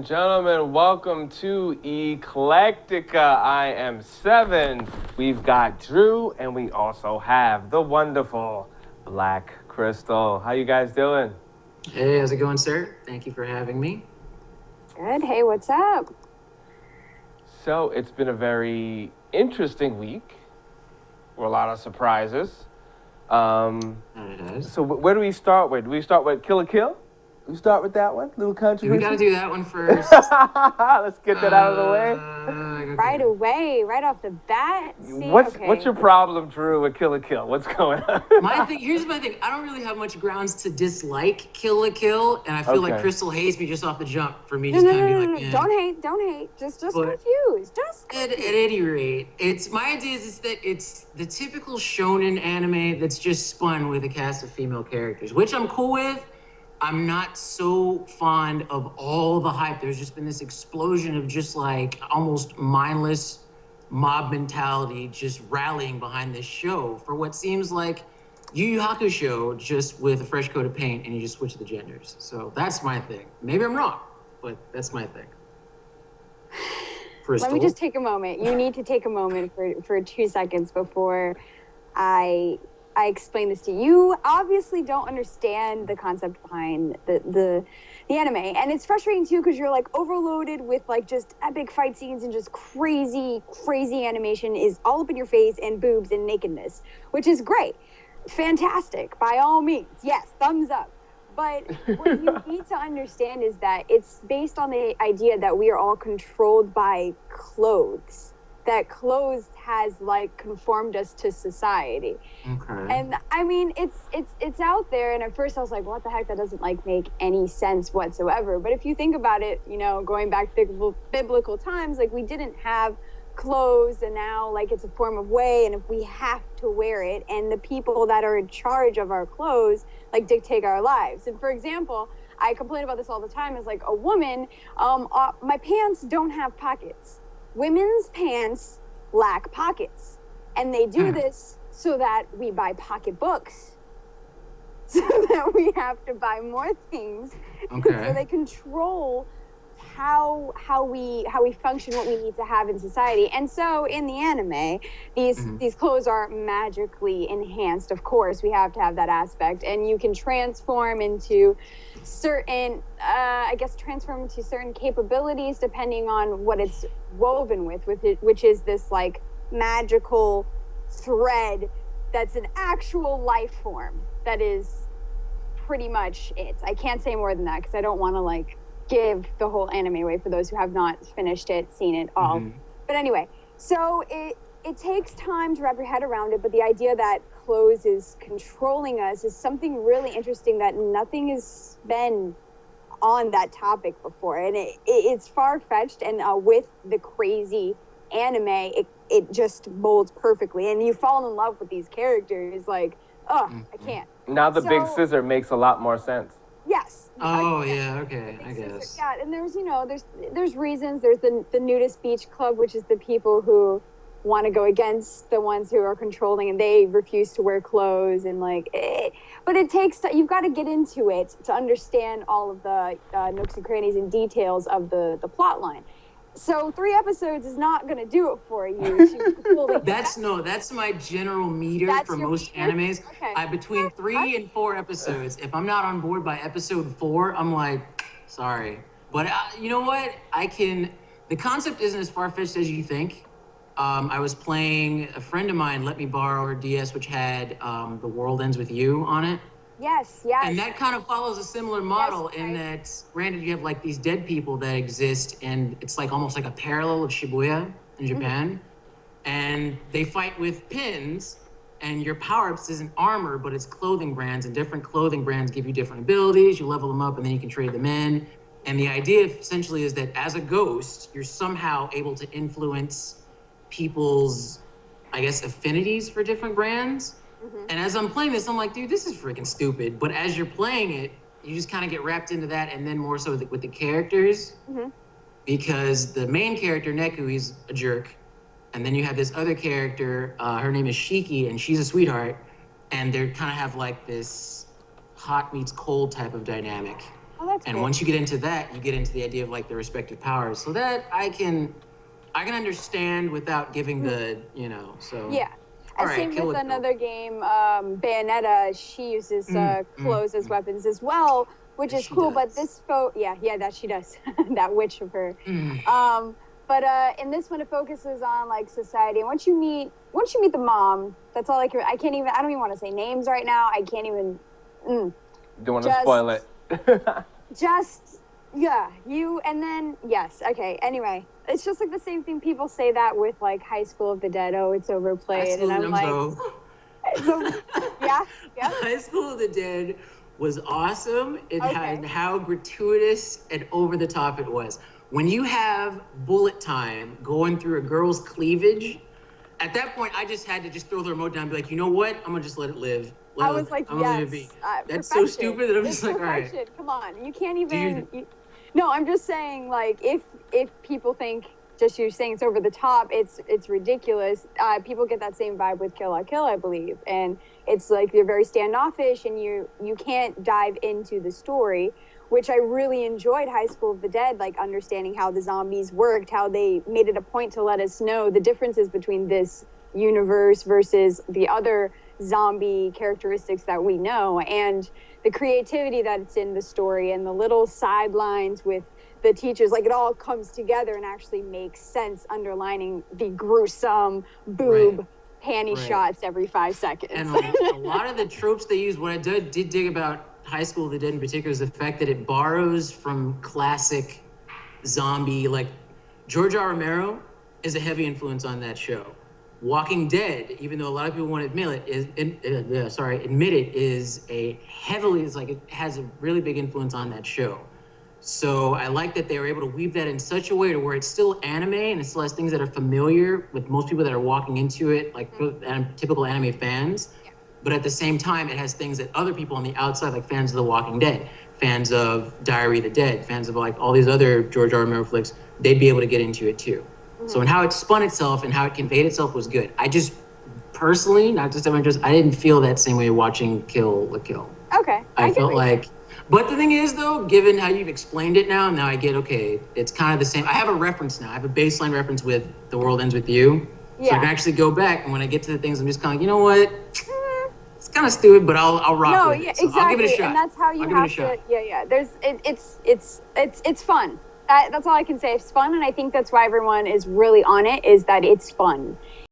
and gentlemen, welcome to ECLECTICKA. I am Seven. We've got Drew, and we also have the wonderful Black Krystel. How you guys doing? Hey, how's it going, sir? Thank you for having me. Good. Hey, what's up? So, it's been a very interesting week. A lot of surprises. So where do we start with? Do we start with Kill la Kill? We start with that one? Little controversy? We gotta do that one first. Let's get that out of the way. Okay. Right away, right off the bat. See, What's your problem, Drew, with Kill la Kill? What's going on? Here's my thing. I don't really have much grounds to dislike Kill la Kill, and I feel like Krystel hates me just off the jump for me just kind of being like, Don't hate. Just confused. At any rate, my idea is that it's the typical shonen anime that's just spun with a cast of female characters, which I'm cool with. I'm not so fond of all the hype. There's just been this explosion of just like almost mindless mob mentality just rallying behind this show for what seems like Yu Yu Hakusho just with a fresh coat of paint and you just switch the genders. So that's my thing. Maybe I'm wrong, but that's my thing. Let me just take a moment. You need to take a moment for 2 seconds before I explain this to you. You obviously don't understand the concept behind the anime, and it's frustrating too because you're like overloaded with like just epic fight scenes and just crazy animation is all up in your face and boobs and nakedness, which is great, fantastic by all means. Yes, thumbs up. But what you need to understand is that it's based on the idea that we are all controlled by clothes. That clothes has like conformed us to society. Okay. And I mean, it's out there. And at first I was like, what the heck? That doesn't like make any sense whatsoever. But if you think about it, you know, going back to biblical times, like we didn't have clothes, and now like it's a form of way, and if we have to wear it, and the people that are in charge of our clothes like dictate our lives. And for example, I complain about this all the time as like a woman, my pants don't have pockets. Women's pants lack pockets, and they do this so that we buy pocketbooks, so that we have to buy more things. Okay. So they control how we function, what we need to have in society. And so in the anime, these clothes are magically enhanced. Of course, we have to have that aspect, and you can transform into certain certain capabilities depending on what it's woven with it, which is this like magical thread that's an actual life form. That is pretty much it. I can't say more than that because I don't want to like give the whole anime away for those who have not finished it, seen it all. But anyway, so it takes time to wrap your head around it, but the idea that clothes is controlling us is something really interesting that nothing has been on that topic before. And it's far-fetched, and with the crazy anime, it just molds perfectly. And you fall in love with these characters, like, I can't. Now the big scissor makes a lot more sense. Yes. Oh, yeah, okay, I guess. Yeah, and there's reasons. There's the nudist beach club, which is the people who want to go against the ones who are controlling, and they refuse to wear clothes, and like, but it takes, you've got to get into it to understand all of the nooks and crannies and details of the plot line. So 3 episodes is not going to do it for you. That's my general meter for most animes. Okay. Between 3 and 4 episodes. If I'm not on board by episode 4, I'm like, sorry. But you know what? The concept isn't as far-fetched as you think. I was playing, a friend of mine let me borrow her DS, which had The World Ends With You on it. Yes. And that kind of follows a similar model in that, granted, you have like these dead people that exist, and it's like almost like a parallel of Shibuya in Japan. And they fight with pins, and your power-ups isn't armor, but it's clothing brands, and different clothing brands give you different abilities. You level them up, and then you can trade them in. And the idea essentially is that as a ghost, you're somehow able to influence people's, I guess, affinities for different brands. And as I'm playing this, I'm like, dude, this is freaking stupid. But as you're playing it, you just kind of get wrapped into that, and then more so with the characters. Because the main character, Neku, he's a jerk. And then you have this other character, her name is Shiki, and she's a sweetheart. And they kind of have like this hot meets cold type of dynamic. Oh, that's And cool. once you get into that, you get into the idea of like the respective powers. So that I can understand without giving the, so. Yeah. All And right, same kill with it, kill. another game, Bayonetta. She uses clothes as weapons as well, which is She cool. But does. this yeah, that she does. That witch of her. But in this one, it focuses on like society. And once you meet the mom, that's all I can. I don't even want to say names right now. I can't even. Don't want to spoil it. And then yes, okay. Anyway, it's just like the same thing. People say that with like High School of the Dead. Oh, it's overplayed, and I'm like, yeah. High School of the Dead was awesome. It Okay. had how gratuitous and over the top it was. When you have bullet time going through a girl's cleavage, at that point, I just had to just throw the remote down and be like, you know what? I'm gonna just let it live. I was like, yes. That's so stupid that I'm just like, all right. Come on, you can't even. No, I'm just saying, like, if people think just you're saying it's over the top, it's ridiculous. People get that same vibe with Kill la Kill, I believe, and it's like you're very standoffish and you can't dive into the story, which I really enjoyed. High School of the Dead, like understanding how the zombies worked, how they made it a point to let us know the differences between this universe versus the other zombie characteristics that we know, and the creativity that's in the story and the little sidelines with the teachers, like it all comes together and actually makes sense, underlining the gruesome boob panty shots every 5 seconds. And a lot of the tropes they use, what I did dig about High School of the Dead in particular is the fact that it borrows from classic zombie, like George R. Romero is a heavy influence on that show. Walking Dead, even though a lot of people won't admit it, it has a really big influence on that show. So I like that they were able to weave that in such a way to where it's still anime and it still has things that are familiar with most people that are walking into it, like typical anime fans. Yeah. But at the same time, it has things that other people on the outside, like fans of The Walking Dead, fans of Diary of the Dead, fans of like all these other George R. Romero flicks, they'd be able to get into it too. So, and how it spun itself and how it conveyed itself was good. I just personally, not just everyone, I didn't feel that same way watching Kill la Kill. Okay. I felt like, but the thing is though, given how you've explained it now I get, okay, it's kind of the same. I have a reference now. I have a baseline reference with The World Ends With You. Yeah. So I can actually go back, and when I get to the things, I'm just kind of like, you know what? It's kind of stupid, but I'll rock with it. So exactly. I'll give it a shot. And that's how you have to, it's fun. That's all I can say. It's fun, and I think that's why everyone is really on it, is that it's fun.